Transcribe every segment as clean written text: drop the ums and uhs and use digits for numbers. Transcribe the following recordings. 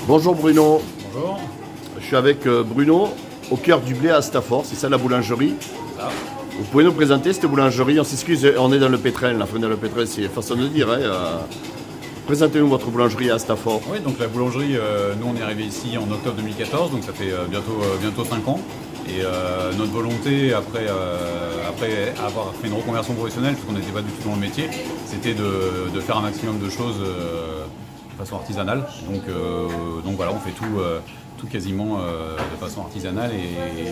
Bonjour Bruno, Bonjour. je suis avec Bruno au cœur du blé à Stafford, c'est ça la boulangerie. Ah. Vous pouvez nous présenter cette boulangerie? On s'excuse, on est dans le pétrin, la fin dans le pétrin, c'est façon de dire. Présentez-nous votre boulangerie à Stafford. Oui, donc la boulangerie, nous on est arrivé ici en octobre 2014, donc ça fait bientôt 5 ans. Et notre volonté, après avoir fait une reconversion professionnelle, puisqu'on n'était pas du tout dans le métier, c'était de faire un maximum de choses de façon artisanale. Donc voilà, on fait tout quasiment de façon artisanale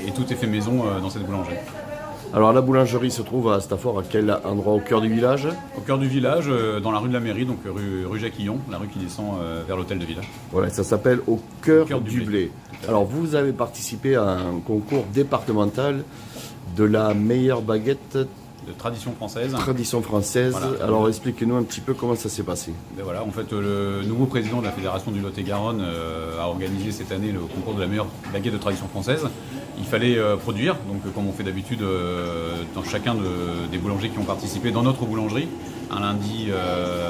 et tout est fait maison dans cette boulangerie. Alors la boulangerie se trouve à Stafford, à quel endroit? Au cœur du village? Au cœur du village, dans la rue de la mairie, donc rue Jacquillon, la rue qui descend vers l'hôtel de ville. Voilà, ça s'appelle Au cœur du blé. Alors vous avez participé à un concours départemental de la meilleure baguette De tradition française. Voilà. Alors expliquez-nous un petit peu comment ça s'est passé. Ben voilà, en fait, le nouveau président de la Fédération du Lot-et-Garonne a organisé cette année le concours de la meilleure baguette de tradition française. Il fallait produire, donc comme on fait d'habitude dans chacun des boulangers qui ont participé dans notre boulangerie, un lundi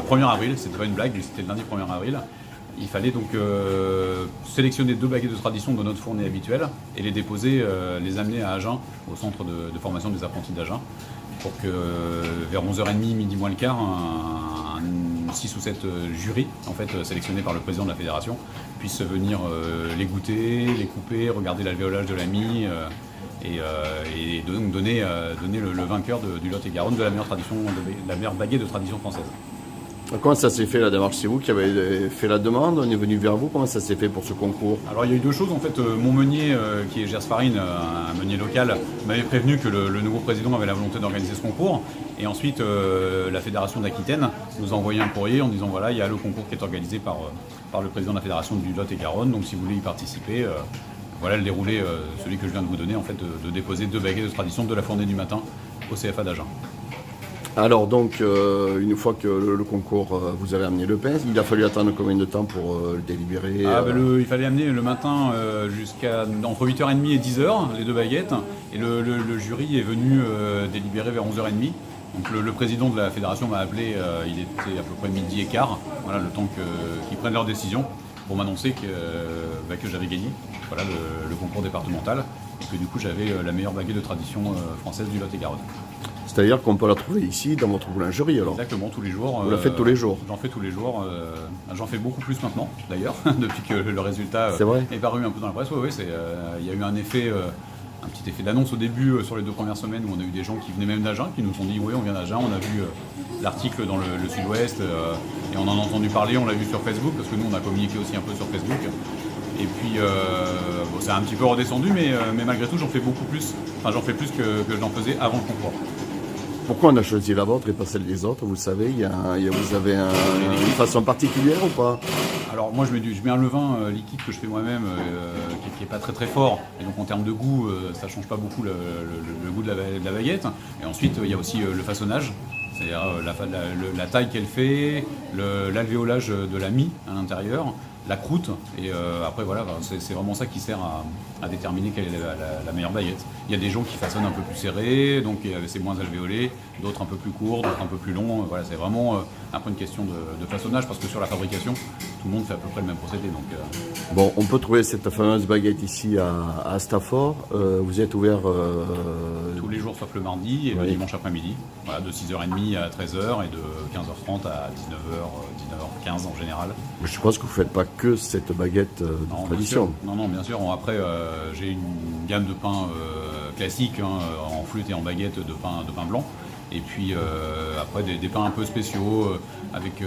1er avril, c'était pas une blague, c'était le lundi 1er avril. Il fallait donc sélectionner 2 baguettes de tradition de notre fournée habituelle et les déposer, les amener à Agen, au centre de formation des apprentis d'Agen, pour que vers 11h30, midi moins le quart, 6 ou 7 jurys, en fait, sélectionnés par le président de la fédération, puissent venir les goûter, les couper, regarder l'alvéolage de la mie et donc donner le vainqueur du Lot-et-Garonne de la meilleure baguette de tradition française. Comment ça s'est fait la démarche? C'est vous qui avez fait la demande? On est venu vers vous? Comment ça s'est fait pour ce concours? Alors il y a eu 2 choses. En fait, mon meunier, qui est Gers Farine, un meunier local, m'avait prévenu que le nouveau président avait la volonté d'organiser ce concours. Et ensuite, la fédération d'Aquitaine nous a envoyé un courrier en disant voilà, il y a le concours qui est organisé par le président de la fédération du Lot-et-Garonne. Donc si vous voulez y participer, voilà le déroulé, celui que je viens de vous donner, en fait, de déposer 2 baguettes de tradition de la fournée du matin au CFA d'Agen. Alors donc, une fois que le concours, vous avez amené le pain, il a fallu attendre combien de temps pour le délibérer? Il fallait amener le matin jusqu'à entre 8h30 et 10h, les 2 baguettes, et le jury est venu délibérer vers 11h30. Donc le président de la fédération m'a appelé, il était à peu près midi et quart, voilà, le temps qu'ils prennent leur décision, pour m'annoncer que j'avais gagné, voilà, le concours départemental, et que du coup j'avais la meilleure baguette de tradition française du Lot-et-Garonne. C'est-à-dire qu'on peut la trouver ici, dans votre boulangerie alors? Exactement, tous les jours. Vous la faites tous les jours? J'en fais tous les jours. J'en fais beaucoup plus maintenant, d'ailleurs, depuis que le résultat est paru un peu dans la presse. Oui, il y a eu un petit effet d'annonce au début, sur les 2 premières semaines, où on a eu des gens qui venaient même d'Agen, qui nous ont dit oui, on vient d'Agen, on a vu l'article dans le Sud-Ouest, et on en a entendu parler, on l'a vu sur Facebook, parce que nous on a communiqué aussi un peu sur Facebook. Et puis, ça a un petit peu redescendu, mais malgré tout, j'en fais beaucoup plus. Enfin, j'en fais plus que je n'en faisais avant le concours. Pourquoi on a choisi la vôtre et pas celle des autres? Vous savez, vous avez une façon particulière ou pas? Alors moi je mets un levain liquide que je fais moi-même, qui est pas très très fort, et donc en termes de goût, ça change pas beaucoup le goût de la baguette. Et ensuite il y a aussi le façonnage, c'est-à-dire la taille qu'elle fait, l'alvéolage de la mie à l'intérieur, la croûte, et après voilà, c'est vraiment ça qui sert à déterminer quelle est la meilleure baguette. Il y a des gens qui façonnent un peu plus serré, donc c'est moins alvéolé, d'autres un peu plus courts, d'autres un peu plus longs. Voilà, c'est vraiment après une question de façonnage, parce que sur la fabrication, tout le monde fait à peu près le même procédé. Donc, Bon, on peut trouver cette fameuse baguette ici à Stafford. Vous êtes ouvert tous les jours sauf le mardi et le dimanche après-midi, voilà, de 6h30 à 13h et de 15h30 à 19h, 19h15 en général. Je suppose que vous ne faites pas que cette baguette de tradition. Non, bien sûr. Après, j'ai une gamme de pains classiques, en flûte et en baguette de pain blanc. Et puis après des pains un peu spéciaux avec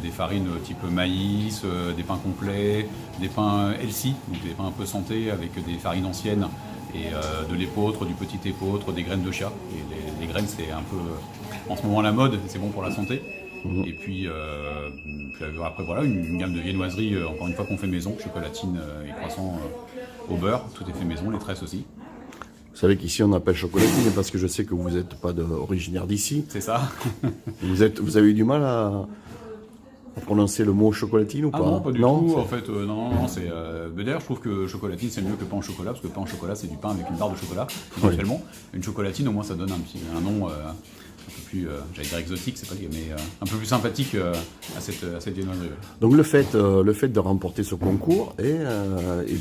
des farines type maïs, des pains complets, des pains healthy, donc des pains un peu santé avec des farines anciennes et de l'épeautre, du petit épeautre, des graines de chia. Et les graines, c'est un peu en ce moment la mode, c'est bon pour la santé. Et puis après voilà, une gamme de viennoiseries, encore une fois qu'on fait maison, chocolatine et croissants au beurre, tout est fait maison, les tresses aussi. Vous savez qu'ici on appelle chocolatine parce que je sais que vous n'êtes pas originaire d'ici. C'est ça. Vous avez eu du mal à prononcer le mot chocolatine ou pas? Non, pas du tout. En fait, non, c'est. D'ailleurs, je trouve que chocolatine c'est mieux que pain au chocolat, parce que pain au chocolat c'est du pain avec une barre de chocolat, éventuellement. Une chocolatine, au moins, ça donne un nom peu plus, j'allais dire exotique, c'est pas lié, mais un peu plus sympathique à cette viennoiserie. Donc le fait de remporter ce concours et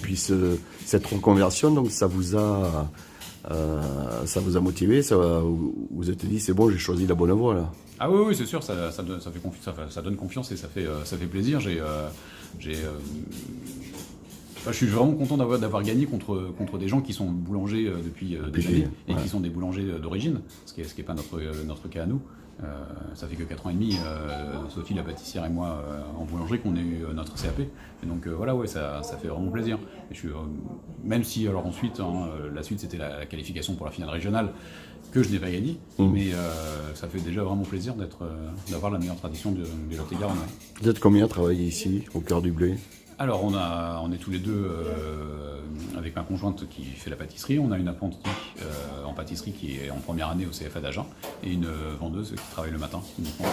puis cette reconversion, donc ça vous a motivé, vous êtes dit c'est bon, j'ai choisi la bonne voie là. Ah oui, c'est sûr, ça donne confiance et ça fait plaisir. Je suis vraiment content d'avoir gagné contre des gens qui sont boulangers depuis des années et qui sont des boulangers d'origine, ce qui est pas notre cas à nous. Ça fait que 4 ans et demi, Sophie la pâtissière et moi en boulangerie, qu'on ait eu notre CAP. Et donc voilà, ouais, ça fait vraiment plaisir. Et même si alors ensuite, la suite c'était la qualification pour la finale régionale que je n'ai pas gagné, mais ça fait déjà vraiment plaisir d'avoir la meilleure tradition du Lot-et-Garonne. Ouais. Vous êtes combien à travailler ici, au cœur du blé? Alors on est tous les deux avec ma conjointe qui fait la pâtisserie. On a une apprentie en pâtisserie qui est en première année au CFA d'Agen et une vendeuse qui travaille le matin uniquement.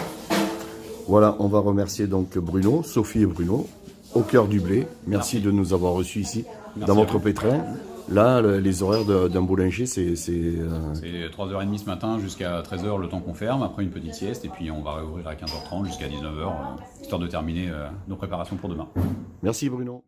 Voilà, on va remercier donc Bruno, Sophie et Bruno, au cœur du blé. Merci de nous avoir reçus ici, dans votre pétrin. Là, les horaires d'un boulanger, c'est 3h30 ce matin jusqu'à 13h, le temps qu'on ferme, après une petite sieste, et puis on va réouvrir à 15h30 jusqu'à 19h, histoire de terminer nos préparations pour demain. Merci Bruno.